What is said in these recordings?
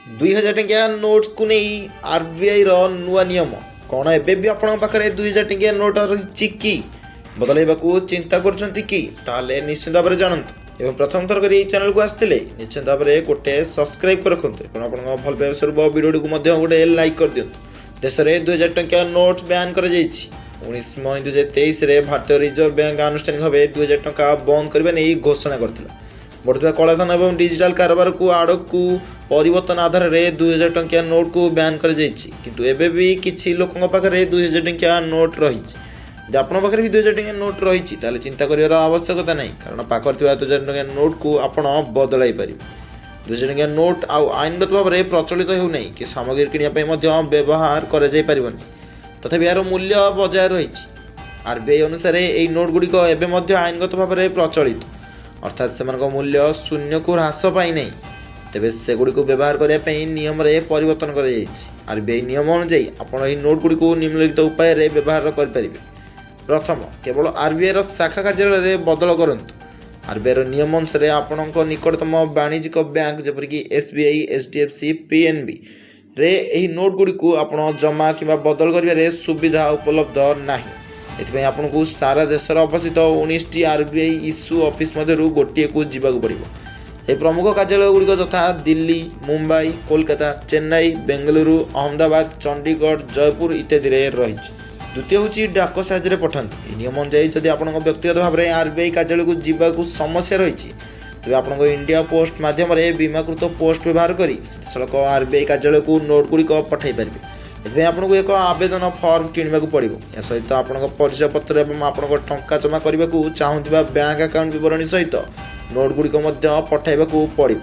2000 टंकिया नोट्स को नहीं आरबीआई रो नुआ नियम कौन एबे भी आपन पाखरे 2000 टंकिया नोट रही कि बदलैबाकू चिंता करछंती कि ताले निश्चित भाव जानतु एवं प्रथम थर कर चैनल को आसते निश्चित भाव में गोटे सब्सक्राइब कर रखुद आप भल पाइबा स्वरूप वीडियो को गोटे लाइक कर दिंतु देश में 2000 टंकिया नोट्स बैन कर 19 मई 2023 भारतीय रिजर्व बैंक आनुष्ठानिक भाव 2000 टंका बंद करने नहीं घोषणा करथिला। बढ़ुवा कलाधन और डिजिटाल कारोबार को आड़क को परिवर्तन आधार में 2000 टंकिया नोट को बैन कर किंतु एबे भी किसी लोकों पाखे 2000 टंकिया नोट रही आपन पाखे भी 2000 टंकिया नोट रही चिंता कर आवश्यकता नहीं कारण पाखर 2000 टंकिया नोट को आपड़ बदल पारे 2000 टंकिया नोट आईनगत भाव में प्रचलित होना कि सामग्री किनापी व्यवहार कर तथापि यार मूल्य बजाय रही आरबीआई अनुसार यही नोट गुड़िक एवं आईनगत भाव में प्रचलित अर्थात से मूल्य शून्य को ह्रास पाई नहीं तेज से गुड़ी को व्यवहार करने नियम में परिवर्तन कर आरबीआई नियम अनुଯାयी आपड़ यह नोट गुड़ी को निम्नलिखित उपाय व्यवहार करेंगे। प्रथम केवल आरबीआई शाखा कार्यालय बदल करूँ आरबीआई नियम अनुसार आपण निकटतम वाणिज्यिक बैंक जपरिक एसबीआई एचडीएफसी पीएनबी रे यही नोट गुड़ी को आप जमा कि बदल कर सुविधा उपलब्ध ना एथि आपको सारा देश अवस्थित 19टी आरबीआई इश्यू ऑफिस मध्य गोटे को जीवाक पड़ो। ये प्रमुख कार्यालय गुड़िक यथा दिल्ली मुंबई कोलकाता चेन्नई बेंगलुरु अहमदाबाद चंडीगढ़ जयपुर इत्यादि रही। द्वितीय हूँ डाक साहाଯ୍य पठातु यह नियम अनुଯାयी जब आप व्यक्तिगत भाव में आरबीआई कार्यालय को जीवाक समस्या रही तेज आप इंडिया पोस्ट माध्यम बीमाकृत पोस्ट व्यवहार कर सीधासख आरबीआई कार्यालय को नोट गुड़िक पठाई पारे। इसमें आपको एक आवेदन फॉर्म किणवा पड़ो या सहित आप परिचय पत्र और आप टंका जमा करने को चाहूबा बैंक अकाउंट विवरणी सहित नोट गुड़िक पठाइबा पड़ो।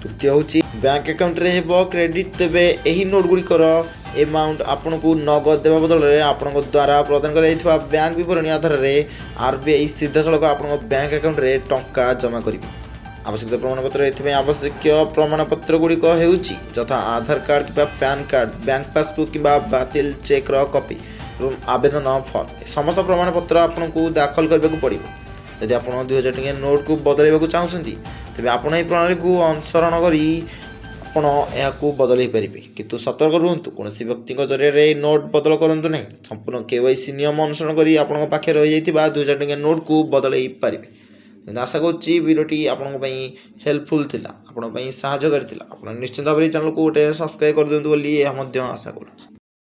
तृतीय हूँ बैंक अकाउंट रे क्रेडिट तेबे यही नोट गुड़िकर एमाउंट आपन को नगद देवा बदल में आपण द्वारा प्रदान कर बैंक विवरणी आधार में आरबीआई सीधासख आप बैंक अकाउंट रे टंका जमा करेंगे। आवश्यक प्रमाणपत्र ये आवश्यक प्रमाणपत्र गुड़िक यथा आधार कार्ड कि पैन कार्ड बैंक पासबुक कि बातिल चेक्र कॉपी और आवेदन फॉर्म समस्त प्रमाणपत्र आपको दाखल करने को पड़ो। यदि आप 2000 टंकिया नोट को बदलवाक चाहते तेज आप प्रणाली को अनुसरण कर बदल पारे किंतु सतर्क रुहतु कौन व्यक्ति जरिए नोट बदल करूँ ना संपूर्ण केवाईसी नियम अनुसरण कर आप पाखे रही 2000 टंकिया नोट को बदल पारे। आशा करुच्ची वीडियोटी आपण हेल्पफुल थिला आपण साहाय्यकारी थिला। आपण निश्चित भाव चैनल को गोटे सब्सक्राइब कर दिंतु बोली आशा करूँ।